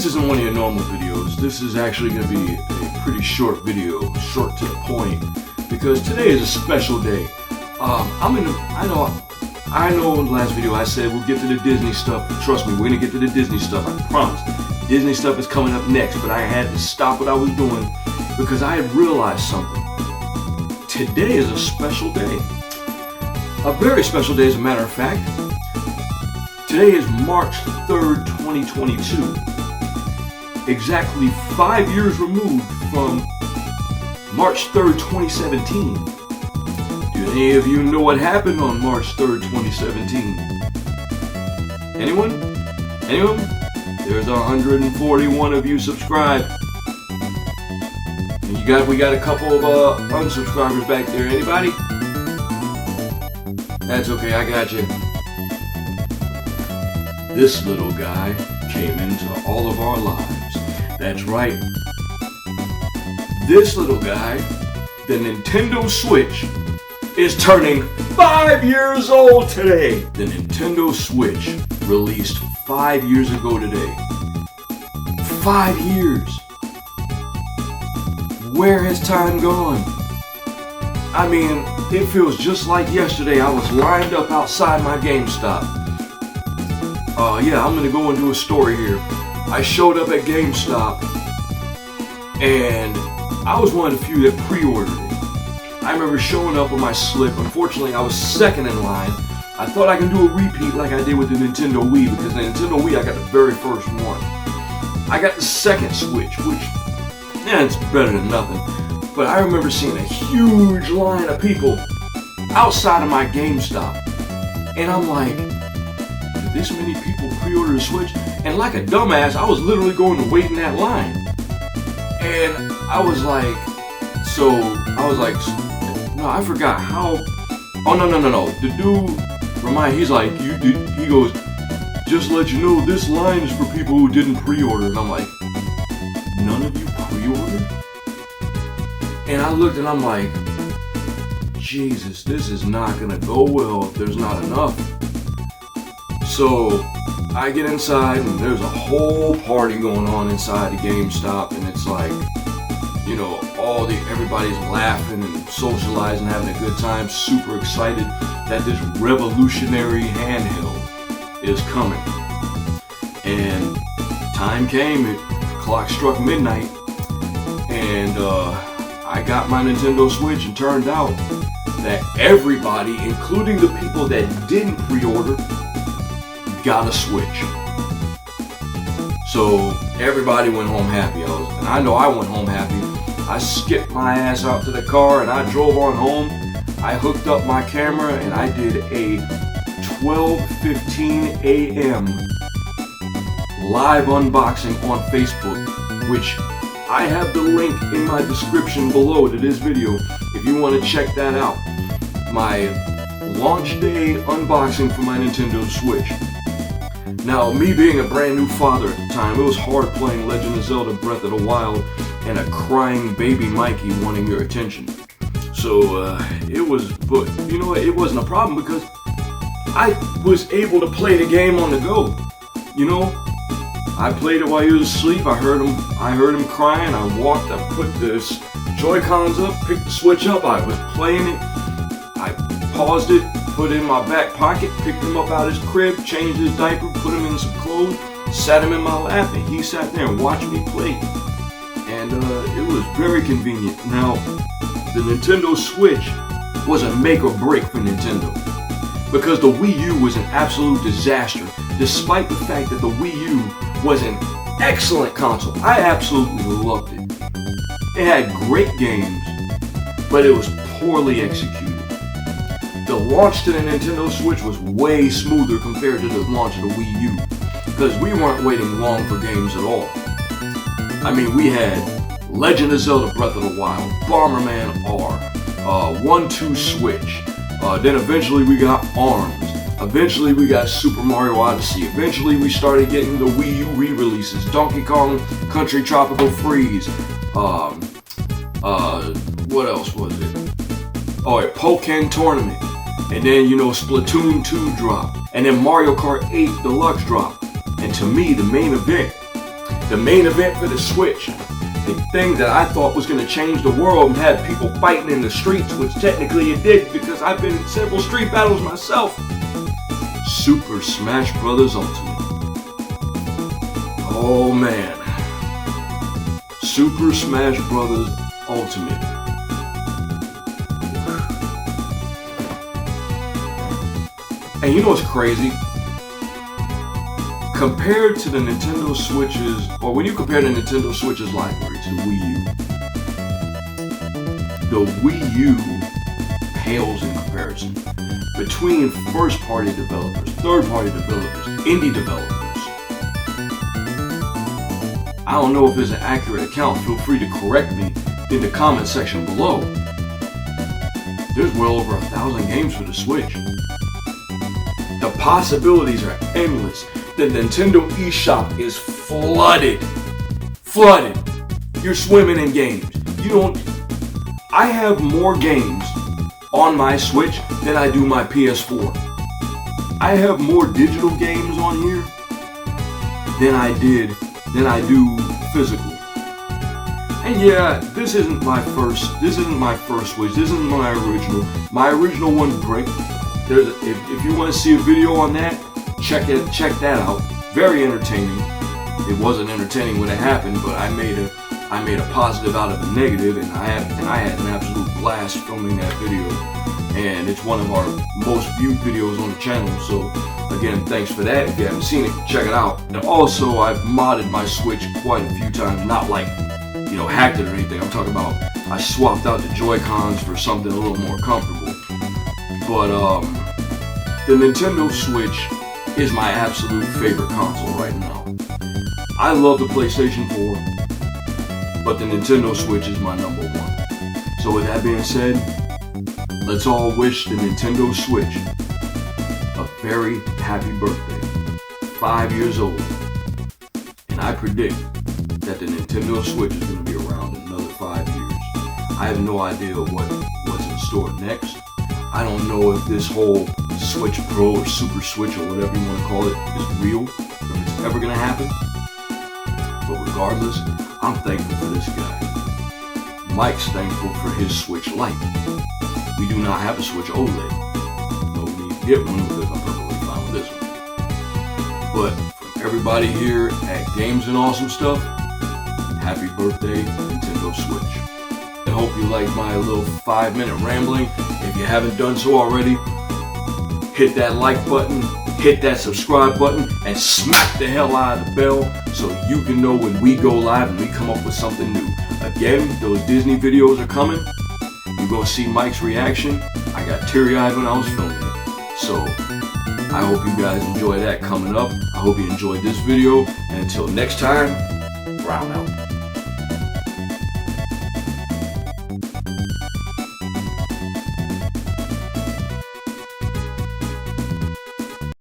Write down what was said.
This isn't one of your normal videos. This is actually going to be a pretty short video, short to the point, because today is a special day. I know in the last video I said we'll get to the Disney stuff. Trust me, we're going to get to the Disney stuff, I promise. Disney stuff is coming up next, but I had to stop what I was doing because I had realized something. Today is a special day. A very special day, as a matter of fact. Today is March 3rd, 2022. Exactly 5 years removed from March 3rd, 2017. Do any of you know what happened on March 3rd, 2017? Anyone? Anyone? There's 141 of you subscribed. And we got a couple of unsubscribers back there. Anybody? That's okay, I got you. This little guy came into all of our lives. That's right. This little guy, the Nintendo Switch, is turning 5 years old today. The Nintendo Switch released 5 years ago today. 5 years. Where has time gone? I mean, it feels just like yesterday. I was lined up outside my GameStop. Yeah, I'm gonna go and do a story here. I showed up at GameStop and I was one of the few that pre-ordered it. I remember showing up with my slip. Unfortunately, I was second in line. I thought I can do a repeat like I did with the Nintendo Wii, because the Nintendo Wii I got the very first one. I got the second Switch, which, it's better than nothing. But I remember seeing a huge line of people outside of my GameStop. And I'm like, did this many people pre-order a Switch? And like a dumbass, I was literally going to wait in that line. And I was like, no, I forgot how. Oh, no. The dude, he's like, he goes, just let you know, this line is for people who didn't pre-order. And I'm like, none of you pre-ordered? And I looked and I'm like, Jesus, this is not gonna go well if there's not enough. So I get inside and there's a whole party going on inside the GameStop, and it's like, everybody's laughing and socializing, having a good time, super excited that this revolutionary handheld is coming. And time came, the clock struck midnight, and I got my Nintendo Switch, and turned out that everybody, including the people that didn't pre-order, got a Switch. So everybody went home happy. And I know I went home happy. I skipped my ass out to the car and I drove on home. I hooked up my camera and I did a 12:15 a.m. live unboxing on Facebook, which I have the link in my description below to this video if you want to check that out. My launch day unboxing for my Nintendo Switch. Now, me being a brand new father at the time, it was hard playing Legend of Zelda Breath of the Wild and a crying baby Mikey wanting your attention. So, it wasn't a problem because I was able to play the game on the go. I played it while he was asleep. I heard him crying. I walked, I put the Joy-Cons up, picked the Switch up. I was playing it. I paused it, put it in my back pocket, picked him up out of his crib, changed his diaper, put him in some clothes, sat him in my lap, and he sat there and watched me play. And it was very convenient. Now, the Nintendo Switch was a make or break for Nintendo, because the Wii U was an absolute disaster, despite the fact that the Wii U was an excellent console. I absolutely loved it. It had great games, but it was poorly executed. The launch to the Nintendo Switch was way smoother compared to the launch of the Wii U, because we weren't waiting long for games at all. I mean, we had Legend of Zelda Breath of the Wild, Bomberman R, 1-2 Switch, then eventually we got ARMS, eventually we got Super Mario Odyssey, eventually we started getting the Wii U re-releases, Donkey Kong Country Tropical Freeze, what else was it? Oh, yeah, Pokken Tournament. And then, Splatoon 2 dropped. And then Mario Kart 8 Deluxe dropped. And to me, the main event, the main event for the Switch, the thing that I thought was going to change the world and have people fighting in the streets, which technically it did because I've been in several street battles myself. Super Smash Bros. Ultimate. Oh man. Super Smash Bros. Ultimate. And you know what's crazy? Compared to the Nintendo Switch's, or when you compare the Nintendo Switch's library to the Wii U pales in comparison. Between first-party developers, third-party developers, indie developers. I don't know if it's an accurate account. Feel free to correct me in the comment section below. There's well over 1,000 games for the Switch. The possibilities are endless. The Nintendo eShop is flooded. Flooded. You're swimming in games. I have more games on my Switch than I do my PS4. I have more digital games on here than I do physical. And yeah, this isn't my first Switch. This isn't my original. My original one break. If you want to see a video on that, check that out. Very entertaining. It wasn't entertaining when it happened, but I made a positive out of a negative, and I had an absolute blast filming that video. And it's one of our most viewed videos on the channel. So again, thanks for that. If you haven't seen it, check it out. And also, I've modded my Switch quite a few times. Not like, hacked it or anything. I'm talking about I swapped out the Joy-Cons for something a little more comfortable. But the Nintendo Switch is my absolute favorite console right now. I love the PlayStation 4, but the Nintendo Switch is my number one. So with that being said, let's all wish the Nintendo Switch a very happy birthday. 5 years old. And I predict that the Nintendo Switch is going to be around in another 5 years. I have no idea what's in store next. I don't know if this whole Switch Pro or Super Switch or whatever you want to call it is real, or if it's ever going to happen. But regardless, I'm thankful for this guy. Mike's thankful for his Switch Lite. We do not have a Switch OLED. No need to get one because I'm perfectly fine with this one. But from everybody here at Games and Awesome Stuff, happy birthday, Nintendo Switch. I hope you liked my little 5-minute rambling. If you haven't done so already, hit that like button, hit that subscribe button, and smack the hell out of the bell so you can know when we go live and we come up with something new. Again, those Disney videos are coming. You're going to see Mike's reaction. I got teary-eyed when I was filming it. So, I hope you guys enjoy that coming up. I hope you enjoyed this video. And until next time, Brown out.